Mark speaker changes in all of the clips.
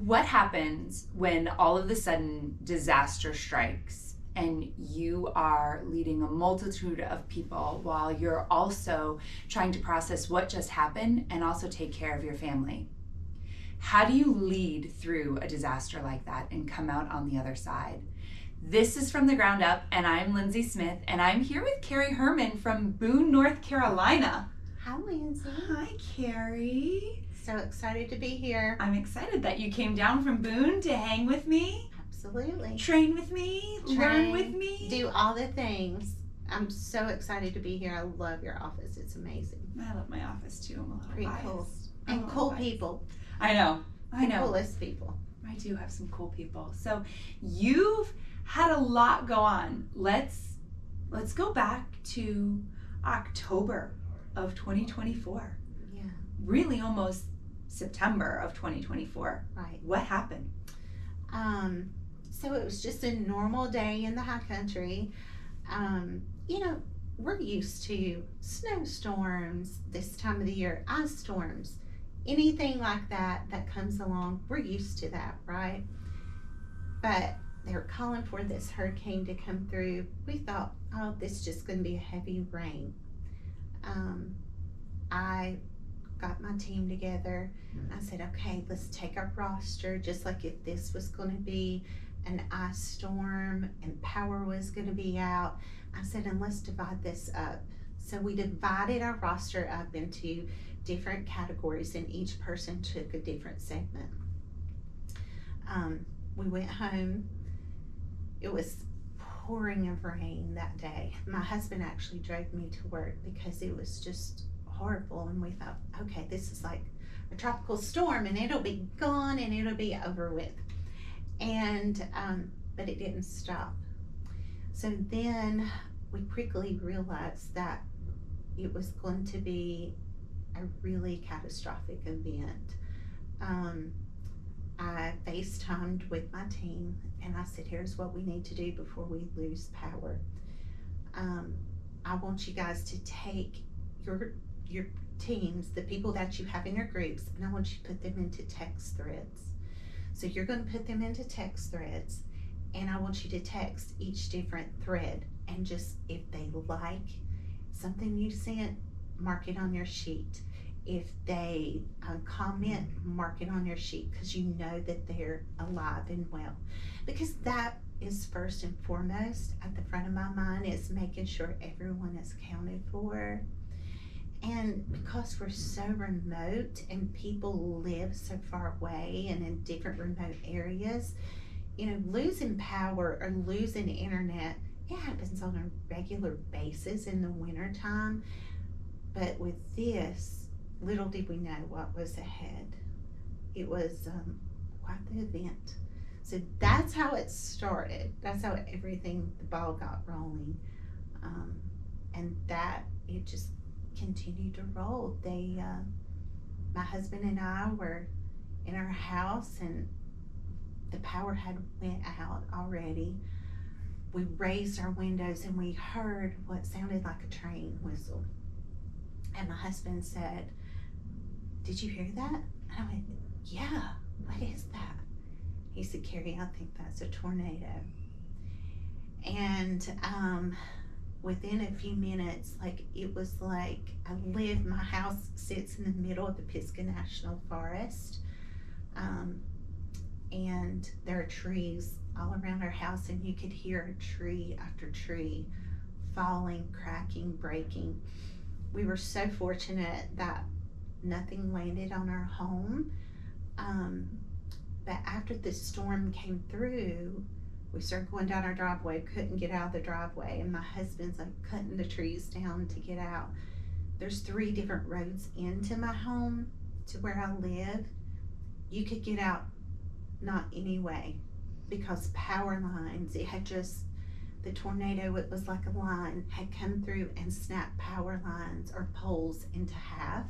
Speaker 1: What happens when all of a sudden disaster strikes and you are leading a multitude of people while you're also trying to process what just happened and also take care of your family? How do you lead through a disaster like that and come out on the other side? This is From the Ground Up, and I'm Lindsay Smith, and I'm here with Carrie Herman from Boone, North Carolina.
Speaker 2: Hi, Lindsay.
Speaker 1: Hi, Carrie.
Speaker 2: So excited to be here.
Speaker 1: I'm excited that you came down from Boone to hang with me,
Speaker 2: Absolutely.
Speaker 1: train with me, learn with me.
Speaker 2: Do all the things. I'm so excited to be here. I love your office. It's amazing.
Speaker 1: I love my office too. I'm a little
Speaker 2: Pretty
Speaker 1: biased.
Speaker 2: cool.
Speaker 1: I'm a
Speaker 2: And
Speaker 1: little
Speaker 2: cool
Speaker 1: biased.
Speaker 2: people.
Speaker 1: I know.
Speaker 2: The coolest people.
Speaker 1: I do have some cool people. So you've had a lot go on. Let's go back to October of 2024.
Speaker 2: Yeah.
Speaker 1: Really almost September of 2024.
Speaker 2: Right.
Speaker 1: What happened?
Speaker 2: So it was just a normal day in the high country. We're used to snowstorms this time of the year, ice storms, anything like that comes along. We're used to that, right? But they're calling for this hurricane to come through. We thought, oh, this is just going to be a heavy rain. I got my team together. I said, okay, let's take our roster, just like if this was going to be an ice storm and power was going to be out. I said, and let's divide this up. So we divided our roster up into different categories, and each person took a different segment. We went home. It was pouring of rain that day. My husband actually drove me to work because it was just horrible, and we thought, okay, this is like a tropical storm and it'll be gone and it'll be over with. And but it didn't stop. So then we quickly realized that it was going to be a really catastrophic event. I FaceTimed with my team and I said, here's what we need to do before we lose power. I want you guys to take your teams, the people that you have in your groups, and I want you to put them into text threads. So you're going to put them into text threads, and I want you to text each different thread, and just if they like something you sent, mark it on your sheet. If they comment, mark it on your sheet, because you know that they're alive and well. Because that is first and foremost at the front of my mind, is making sure everyone is accounted for. And because we're so remote and people live so far away and in different remote areas, losing power or losing internet, it happens on a regular basis in the wintertime. But with this, little did we know what was ahead. It was quite the event. So that's how it started. That's how the ball got rolling. And that, it just continued to roll. My husband and I were in our house and the power had went out already. We raised our windows and we heard what sounded like a train whistle. And my husband said, did you hear that? And I went, yeah, what is that? He said, Carrie, I think that's a tornado. And within a few minutes, it was like my house sits in the middle of the Pisgah National Forest. And there are trees all around our house, and you could hear tree after tree falling, cracking, breaking. We were so fortunate that nothing landed on our home. But after the storm came through, we started going down our driveway, couldn't get out of the driveway, and my husband's cutting the trees down to get out. There's 3 different roads into my home to where I live. You could get out not any way, because power lines, the tornado, it was like a line, had come through and snapped power lines or poles into half.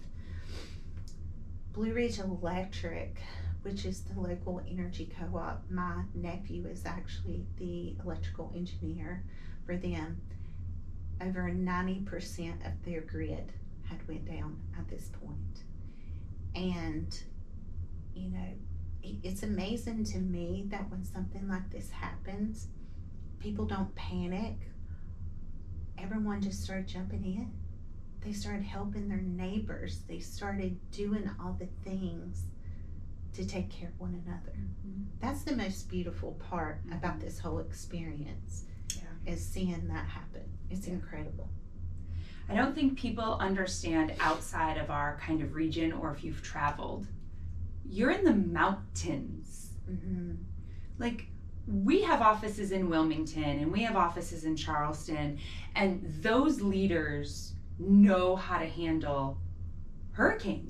Speaker 2: Blue Ridge Electric, which is the local energy co-op, my nephew is actually the electrical engineer for them. Over 90% of their grid had went down at this point. And it's amazing to me that when something like this happens, people don't panic. Everyone just started jumping in. They started helping their neighbors. They started doing all the things to take care of one another.
Speaker 1: Mm-hmm.
Speaker 2: That's the most beautiful part about this whole experience, is seeing that happen. It's incredible.
Speaker 1: I don't think people understand outside of our kind of region, or if you've traveled, you're in the mountains.
Speaker 2: Mm-hmm.
Speaker 1: Like, we have offices in Wilmington and we have offices in Charleston, and those leaders know how to handle hurricanes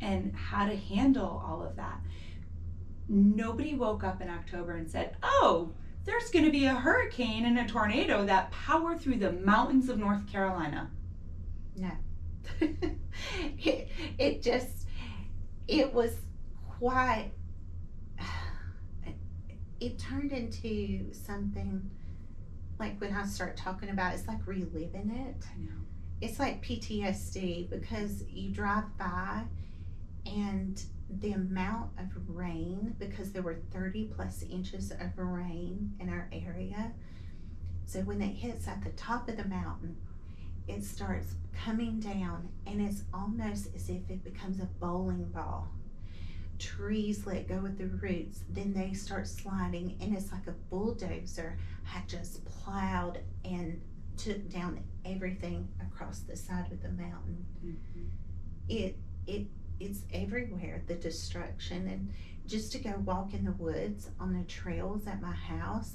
Speaker 1: and how to handle all of that. Nobody woke up in October and said, oh, there's going to be a hurricane and a tornado that power through the mountains of North Carolina.
Speaker 2: No. it was quite, it turned into something, like when I start talking about it, it's like reliving it.
Speaker 1: I know.
Speaker 2: It's like PTSD, because you drive by and the amount of rain, because there were 30 plus inches of rain in our area. So when it hits at the top of the mountain, it starts coming down, and it's almost as if it becomes a bowling ball. Trees let go of the roots, then they start sliding, and it's like a bulldozer had just plowed and took down everything across the side of the mountain.
Speaker 1: Mm-hmm.
Speaker 2: It's everywhere, the destruction. And just to go walk in the woods on the trails at my house,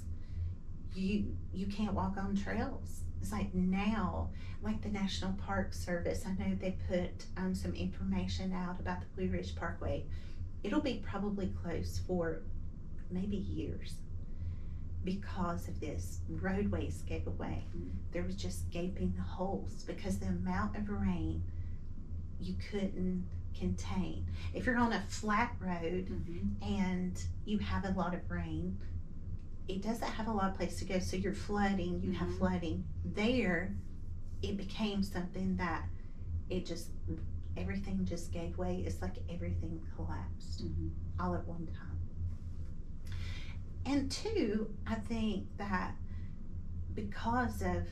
Speaker 2: you can't walk on trails. It's like now, like the National Park Service, I know they put some information out about the Blue Ridge Parkway. It'll be probably closed for maybe years because of this. Roadways gave away. There was just gaping holes because the amount of rain you couldn't contain. If you're on a flat road and you have a lot of rain, it doesn't have a lot of place to go, so you're flooding, you have flooding. There, it became something that everything just gave way. It's like everything collapsed all at one time. And two, I think that because of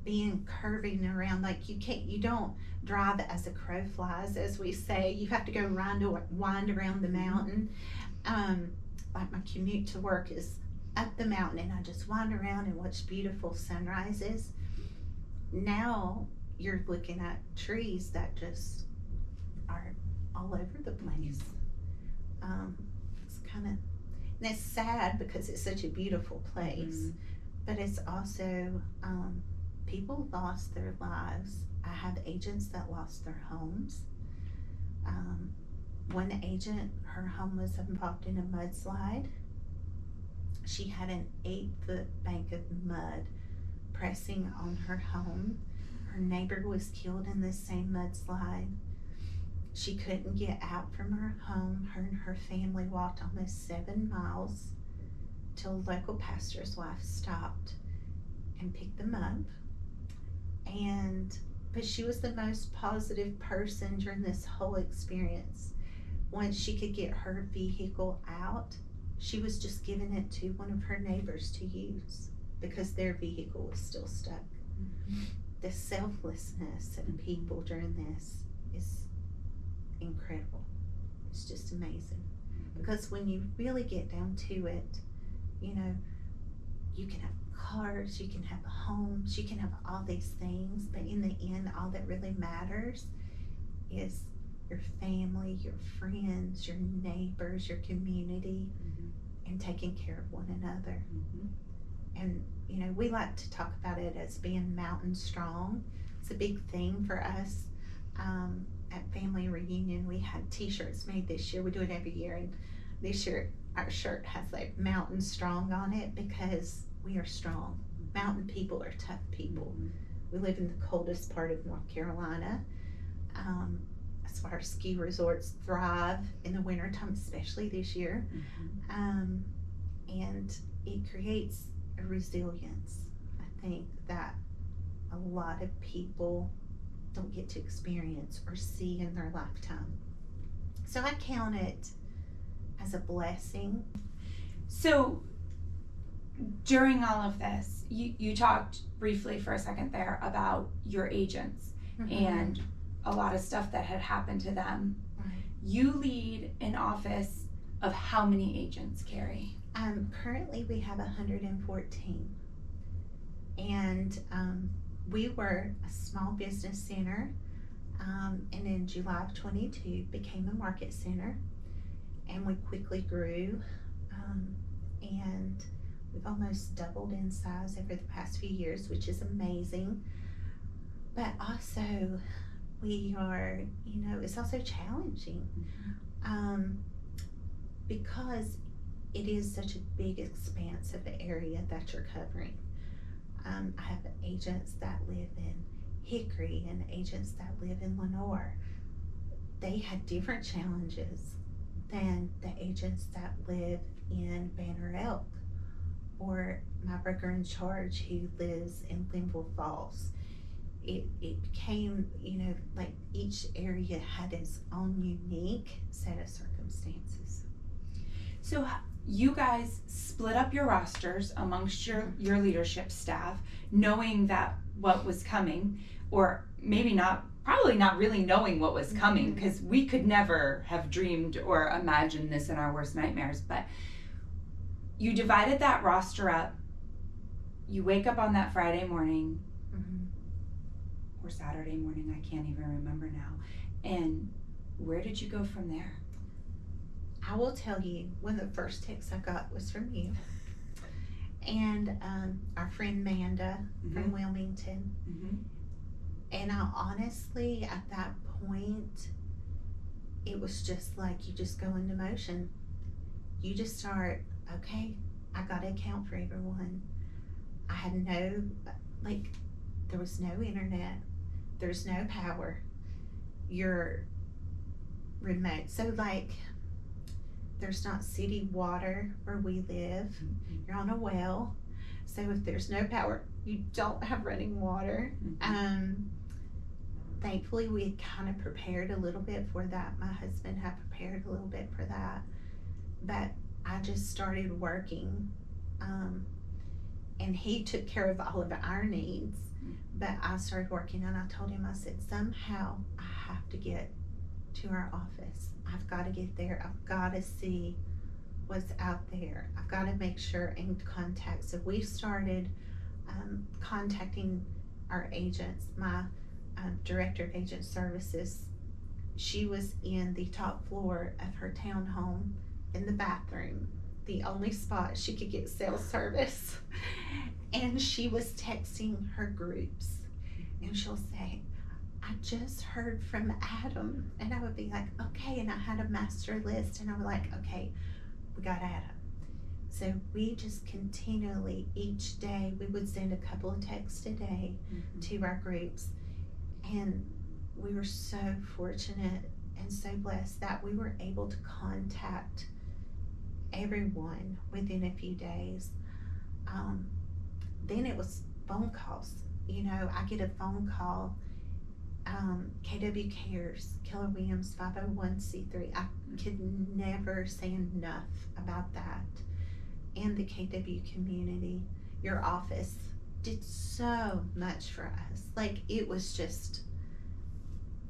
Speaker 2: being curving around, like you don't drive as a crow flies, as we say. You have to go wind around the mountain. Like my commute to work is up the mountain, and I just wind around and watch beautiful sunrises. Now you're looking at trees that just are all over the place. It's kind of, and it's sad because it's such a beautiful place, but it's also, people lost their lives. I have agents that lost their homes. One agent, her home was involved in a mudslide. She had an 8-foot bank of mud pressing on her home. Her neighbor was killed in this same mudslide. She couldn't get out from her home. Her and her family walked almost 7 miles till a local pastor's wife stopped and picked them up. But she was the most positive person during this whole experience. Once she could get her vehicle out, she was just giving it to one of her neighbors to use because their vehicle was still stuck. The selflessness of people during this is incredible. It's just amazing. Because when you really get down to it, you know, you can have cars, you can have homes, you can have all these things, but in the end, all that really matters is your family, your friends, your neighbors, your community, and taking care of one another. And, you know, we like to talk about it as being mountain strong. It's a big thing for us. At Family Reunion, we had t-shirts made this year. We do it every year, and this year our shirt has like mountain strong on it because we are strong. Mountain people are tough people. We live in the coldest part of North Carolina. That's why our ski resorts thrive in the wintertime, especially this year. And it creates a resilience, I think, that a lot of people don't get to experience or see in their lifetime. So I count it as a blessing.
Speaker 1: So during all of this, you talked briefly for a second there about your agents and a lot of stuff that had happened to them.
Speaker 2: Right.
Speaker 1: You lead an office of how many agents, Carrie?
Speaker 2: Currently we have 114, and we were a small business center, and in July of 22 became a market center, and we quickly grew, and we've almost doubled in size over the past few years, which is amazing. But also we are, it's also challenging, because it is such a big expanse of the area that you're covering. I have agents that live in Hickory and agents that live in Lenore. They had different challenges than the agents that live in Banner Elk, or my broker in charge who lives in Linville Falls. It became, like each area had its own unique set of circumstances.
Speaker 1: So you guys split up your rosters amongst your leadership staff, knowing that what was coming, or maybe not, probably not really knowing what was coming, because we could never have dreamed or imagined this in our worst nightmares. But you divided that roster up. You wake up on that Friday morning, or Saturday morning, I can't even remember now. And where did you go from there?
Speaker 2: I will tell you, one of the first texts I got was from you. And our friend Manda from Wilmington. And I honestly, at that point, it was just like you just go into motion. You just start, okay, I gotta account for everyone. I had there was no internet, there's no power, you're remote. So there's not city water where we live, you're on a well. So if there's no power, you don't have running water. Thankfully we had kind of prepared a little bit for that. My husband had prepared a little bit for that. But I just started working, and he took care of all of our needs. But I started working, and I told him, I said, somehow I have to get to our office. I've got to get there. I've got to see what's out there. I've got to make sure and contact. So we started contacting our agents. My director of agent services, she was in the top floor of her townhome in the bathroom, the only spot she could get cell service. And she was texting her groups, and she'll say, I just heard from Adam. And I would be like, okay. And I had a master list, and I was like, okay, we got Adam. So we just continually, each day, we would send a couple of texts a day to our groups. And we were so fortunate and so blessed that we were able to contact everyone within a few days. Then it was phone calls. I get a phone call, KW Cares, Keller Williams 501c3. I could never say enough about that. And the KW community, your office did so much for us. It was just,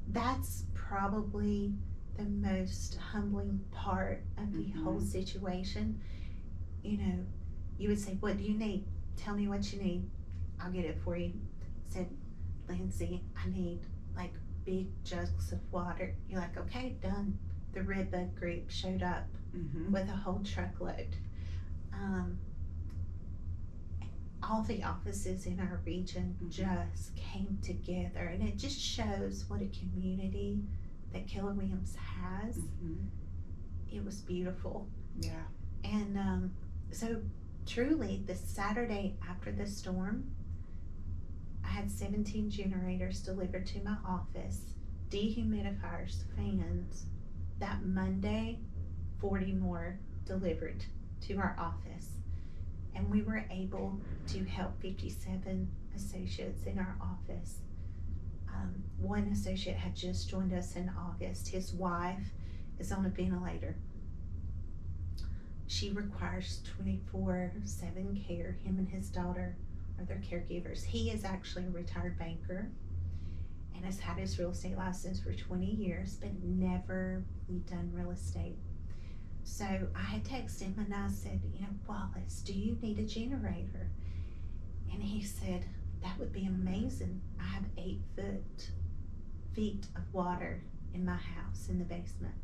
Speaker 2: that's probably the most humbling part of the whole situation. You would say, what do you need? Tell me what you need. I'll get it for you. Said, Lindsay, I need big jugs of water. You're like, okay, done. The Redbud group showed up with a whole truckload. All the offices in our region just came together, and it just shows what a community that Keller Williams has. It was beautiful.
Speaker 1: Yeah.
Speaker 2: And so truly, the Saturday after the storm, I had 17 generators delivered to my office, dehumidifiers, fans. That Monday, 40 more delivered to our office. And we were able to help 57 associates in our office. One associate had just joined us in August. His wife is on a ventilator. she requires 24/7 care. Him and his daughter are their caregivers. He is actually a retired banker and has had his real estate license for 20 years, but never done real estate. So I had texted him and I said, Wallace, do you need a generator? And he said, that would be amazing. I have 8 feet of water in my house in the basement.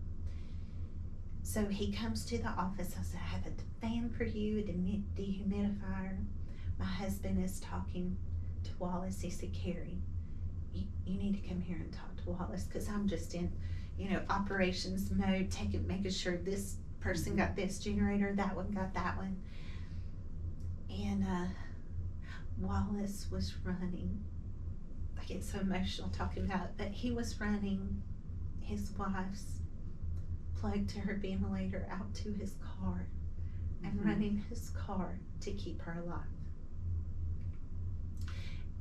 Speaker 2: So he comes to the office. I said, I have a fan for you, a dehumidifier. My husband is talking to Wallace. He said, Carrie, you need to come here and talk to Wallace, because I'm just in, operations mode, making sure this person got this generator, that one got that one. And Wallace was running. I get so emotional talking about it, but he was running his wife's plug to her ventilator out to his car and running his car to keep her alive.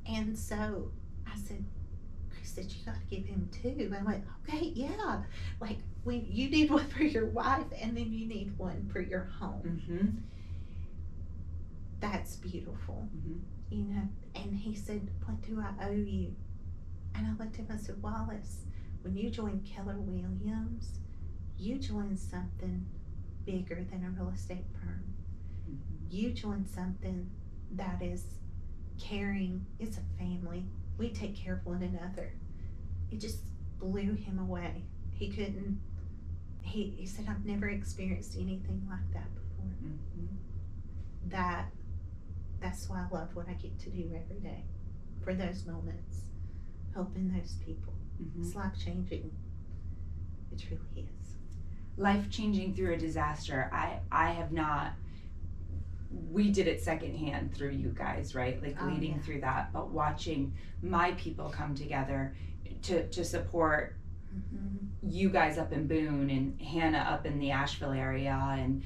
Speaker 2: And so I said, Chris said, you gotta give him 2. I went, okay, yeah. Like, when you need one for your wife and then you need one for your home. That's beautiful. And he said, what do I owe you? And I looked at him and said, Wallace, when you joined Keller Williams, you joined something bigger than a real estate firm. You joined something that is caring. It's a family. We take care of one another. It just blew him away. He couldn't, he said, I've never experienced anything like that before. That's why I love what I get to do every day. For those moments, helping those people. It's life-changing. It truly is.
Speaker 1: Life-changing through a disaster. I have not, we did it secondhand through you guys, right? Like leading through that, but watching my people come together to support you guys up in Boone and Hannah up in the Asheville area. And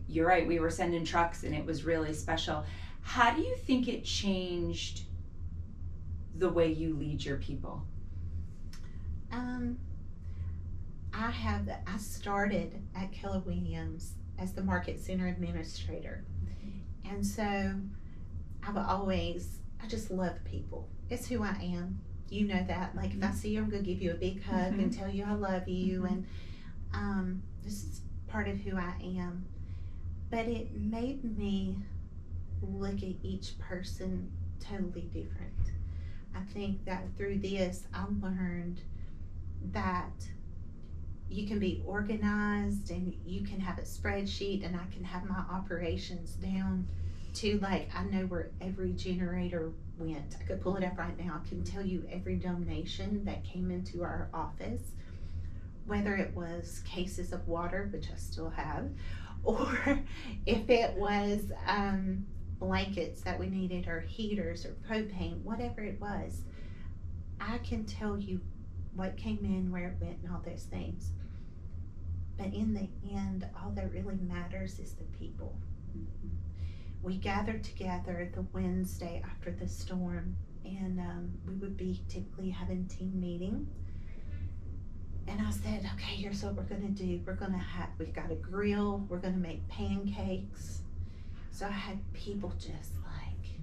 Speaker 1: you're right, we were sending trucks and it was really special. How do you think it changed the way you lead your people?
Speaker 2: I started at Keller Williams as the market center administrator. And so I just love people. It's who I am. You know that. Like, if I see you, I'm going to give you a big hug and tell you I love you. And this is part of who I am. But it made me look at each person totally different. I think that through this, I learned that you can be organized and you can have a spreadsheet, and I can have my operations down to, like, I know where every generator went. I could pull it up right now. I can tell you every donation that came into our office, whether it was cases of water, which I still have, or if it was blankets that we needed, or heaters, or propane, whatever it was. I can tell you what came in, where it went, and all those things. But in the end, all that really matters is the people. We gathered together the Wednesday after the storm, and we would be typically having team meeting. And I said, okay, here's what we're gonna do. We've got a grill, we're gonna make pancakes. So I had people just like,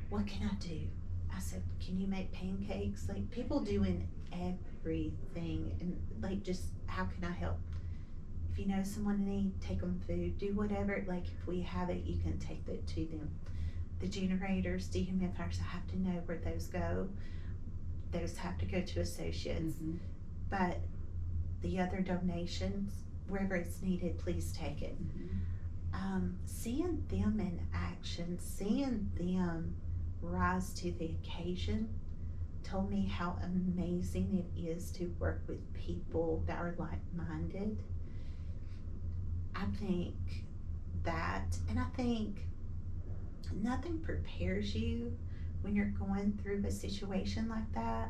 Speaker 2: what can I do? I said, can you make pancakes? Like, people doing everything, and like, just how can I help? If you know someone in need, take them food, do whatever. Like, if we have it, you can take that to them. The generators, dehumidifiers, I have to know where those go. Those have to go to associates. But the other donations, wherever it's needed, please take it. Seeing them in action, seeing them rise to the occasion, told me how amazing it is to work with people that are like-minded. I think that, and I think nothing prepares you when you're going through a situation like that.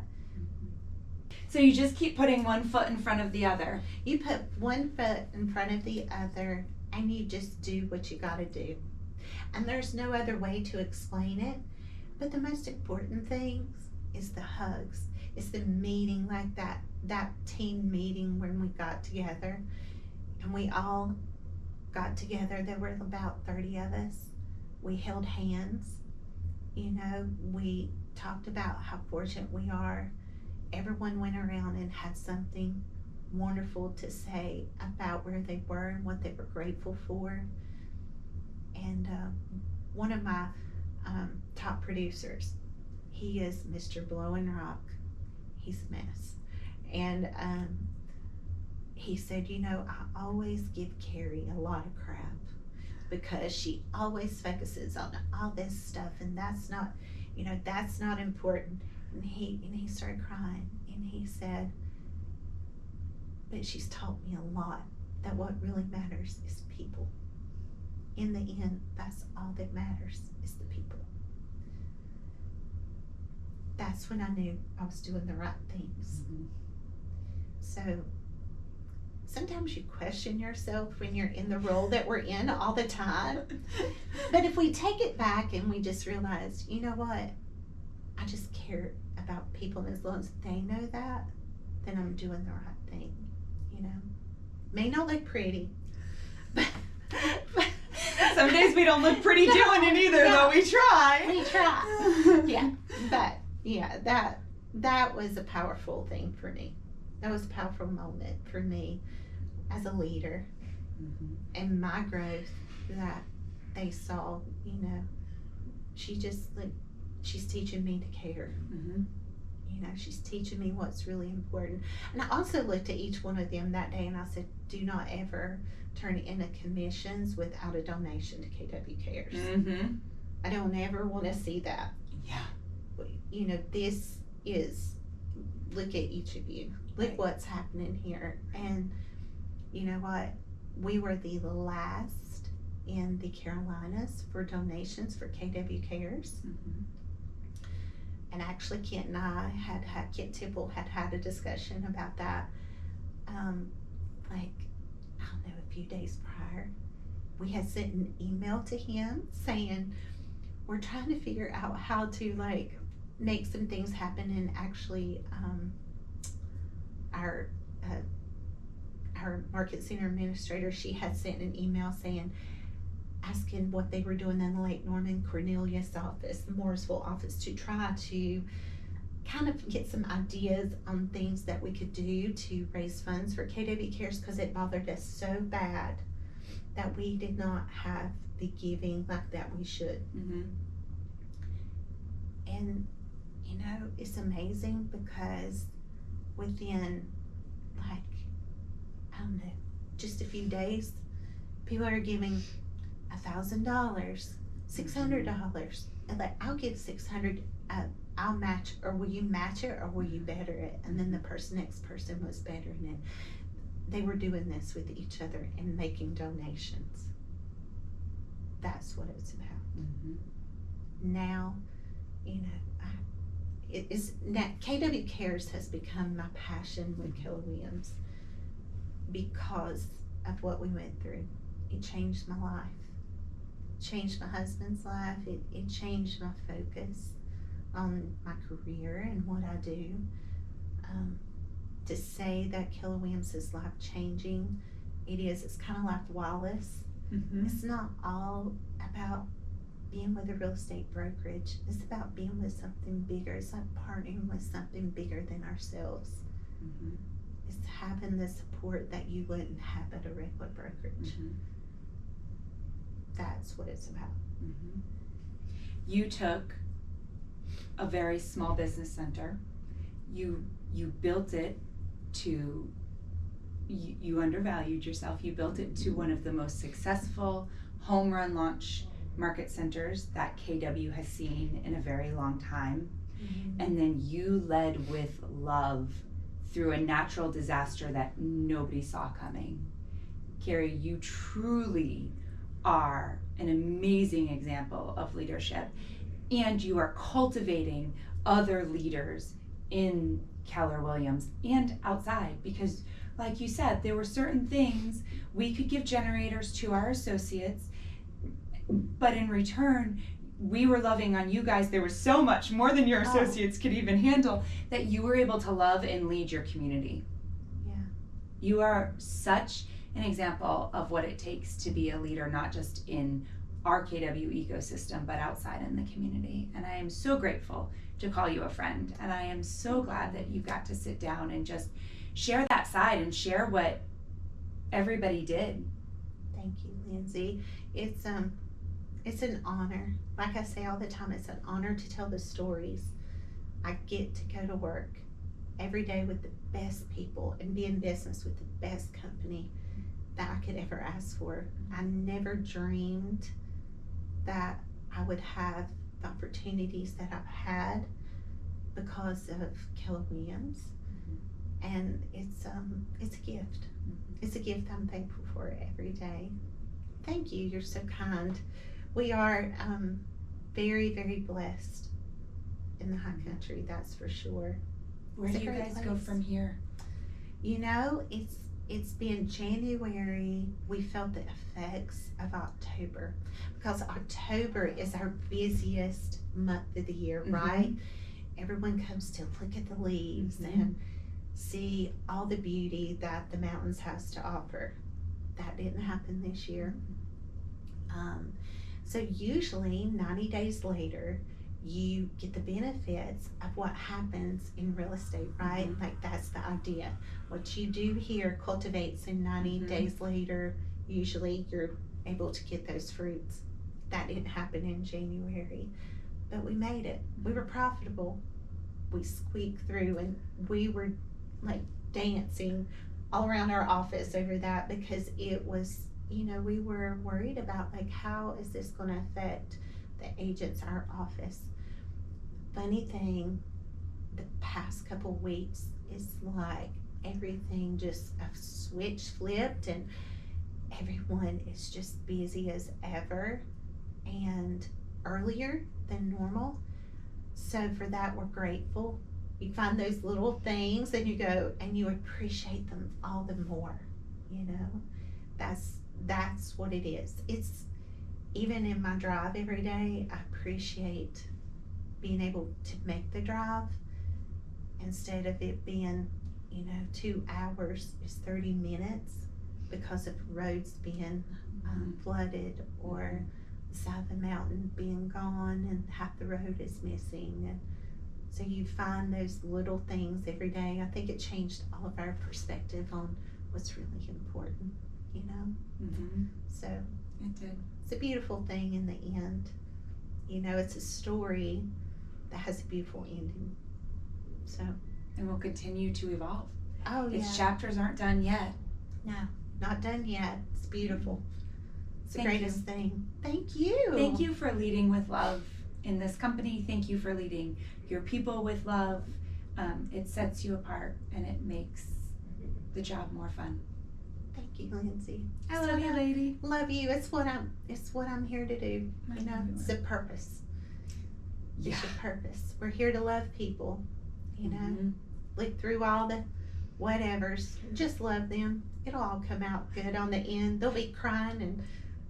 Speaker 1: So you just keep putting one foot in front of the other.
Speaker 2: You put one foot in front of the other, and you just do what you gotta do. And there's no other way to explain it. But the most important thing is the hugs. It's the meeting, like that team meeting when we got together and we all got together. There were about 30 of us. We held hands. You know, we talked about how fortunate we are. Everyone went around and had something wonderful to say about where they were and what they were grateful for. And one of my top producers, he is Mr. Blowing Rock. He's a mess. And he said, you know, I always give Carrie a lot of crap because she always focuses on all this stuff, and that's not, you know, that's not important. And he started crying, and he said, but she's taught me a lot, that what really matters is people. In the end, that's all that matters, is the people. That's when I knew I was doing the right things.
Speaker 1: Mm-hmm.
Speaker 2: So sometimes you question yourself when you're in the role that we're in all the time. But if we take it back and we just realize, you know what, I just care about people, and as long as they know that, then I'm doing the right thing, you know. May not look pretty, but
Speaker 1: some days we don't look pretty doing it either, though we try.
Speaker 2: We try. Yeah, but yeah, that was a powerful thing for me. That was a powerful moment for me as a leader,
Speaker 1: Mm-hmm.
Speaker 2: and my growth that they saw. You know, she just, like, she's teaching me to care.
Speaker 1: Mm-hmm.
Speaker 2: You know, she's teaching me what's really important. And I also looked at each one of them that day and I said, do not ever turn in a commissions without a donation to KW Cares.
Speaker 1: Mm-hmm.
Speaker 2: I don't ever want to see that.
Speaker 1: Yeah.
Speaker 2: You know, this is, look at each of you. Look
Speaker 1: Right.
Speaker 2: what's happening here. And you know what? We were the last in the Carolinas for donations for KW Cares.
Speaker 1: Mm-hmm.
Speaker 2: And actually Kent and I Kent Tipple had a discussion about that. Like, I don't know, a few days prior, we had sent an email to him saying, we're trying to figure out how to, like, make some things happen. And actually, our market center administrator, she had sent an email saying, asking what they were doing in the Lake Norman Cornelius office, the Mooresville office, to try to kind of get some ideas on things that we could do to raise funds for KW Cares, because it bothered us so bad that we did not have the giving like that we should.
Speaker 1: Mm-hmm.
Speaker 2: And you know, it's amazing because within, like, I don't know, just a few days, people are giving $1,000, $600, and like, I'll give $600, I'll match, or will you match it, or will you better it? And then the next person was bettering it. They were doing this with each other and making donations. That's what it's about.
Speaker 1: Mm-hmm.
Speaker 2: Now, you know, KW Cares has become my passion with Keller Williams because of what we went through. It changed my life. Changed my husband's life. It changed my focus on my career and what I do. To say that Keller Williams is life changing, it is. It's kind of like Wallace.
Speaker 1: Mm-hmm.
Speaker 2: It's not all about being with a real estate brokerage. It's about being with something bigger. It's like partnering with something bigger than ourselves.
Speaker 1: Mm-hmm.
Speaker 2: It's having the support that you wouldn't have at a regular brokerage.
Speaker 1: Mm-hmm.
Speaker 2: That's what it's about.
Speaker 1: Mm-hmm. You took a very small business center. You built it to, you undervalued yourself. You built it to one of the most successful home run launch market centers that KW has seen in a very long time.
Speaker 2: Mm-hmm.
Speaker 1: And then you led with love through a natural disaster that nobody saw coming. Carrie, you truly are an amazing example of leadership, and you are cultivating other leaders in Keller Williams and outside, because like you said, there were certain things we could give generators to our associates, but in return we were loving on you guys. There was so much more than your associates could even handle that you were able to love and lead your community.
Speaker 2: Yeah.
Speaker 1: You are such an example of what it takes to be a leader, not just in our KW ecosystem, but outside in the community. And I am so grateful to call you a friend. And I am so glad that you got to sit down and just share that side and share what everybody did.
Speaker 2: Thank you, Lindsay. It's an honor. Like I say all the time, it's an honor to tell the stories. I get to go to work every day with the best people and be in business with the best company that I could ever ask for. I never dreamed that I would have the opportunities that I've had because of Keller Williams. And it's a gift. It's a gift I'm thankful for every day. Thank you. You're so kind. We are very, very blessed in the high country, that's for sure.
Speaker 1: Where do you guys go from here?
Speaker 2: You know, it's been January. We felt the effects of October, because October is our busiest month of the year, right? Everyone comes to look at the leaves and see all the beauty that the mountains has to offer. That didn't happen this year. So usually 90 days later, you get the benefits of what happens in real estate, right? Like, that's the idea. What you do here cultivates, and 90 days later, usually you're able to get those fruits. That didn't happen in January, but we made it. We were profitable. We squeaked through, and we were like dancing all around our office over that, because it was, you know, we were worried about, like, how is this going to affect the agents, our office. Funny thing, the past couple weeks is like everything just a switch flipped, and everyone is just busy as ever and earlier than normal. So for that, we're grateful. You find those little things and you go and you appreciate them all the more, you know. That's what it is. It's even in my drive every day, I appreciate being able to make the drive instead of it being, you know, 2 hours is 30 minutes because of roads being flooded, or the side of the mountain being gone and half the road is missing. And so you find those little things every day. I think it changed all of our perspective on what's really important, you know. So
Speaker 1: it did.
Speaker 2: It's a beautiful thing in the end. You know, it's a story that has a beautiful ending. So.
Speaker 1: And will continue to evolve.
Speaker 2: Oh, yeah.
Speaker 1: Its chapters aren't done yet.
Speaker 2: No, not done yet. It's beautiful. It's the greatest thing. Thank you.
Speaker 1: Thank you for leading with love in this company. Thank you for leading your people with love. It sets you apart, and it makes the job more fun.
Speaker 2: Thank you, Lindsay.
Speaker 1: I love you, lady.
Speaker 2: Love you. It's what I'm here to do. You know, it's a purpose. It's a purpose. We're here to love people. You know, look through all the whatevers. Just love them. It'll all come out good on the end. They'll be crying and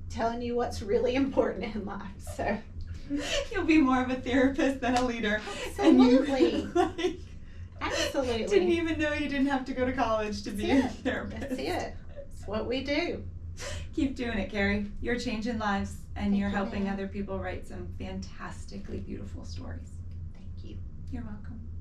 Speaker 2: telling you what's really important in life. So
Speaker 1: you'll be more of a therapist than a leader.
Speaker 2: Absolutely.
Speaker 1: And you,
Speaker 2: absolutely.
Speaker 1: Didn't even know you didn't have to go to college to be a therapist.
Speaker 2: That's it. It's what we do.
Speaker 1: Keep doing it, Carrie. You're changing lives, and
Speaker 2: Thank
Speaker 1: you're
Speaker 2: you,
Speaker 1: helping
Speaker 2: ma'am.
Speaker 1: other people write some fantastically beautiful stories.
Speaker 2: Thank you.
Speaker 1: You're welcome.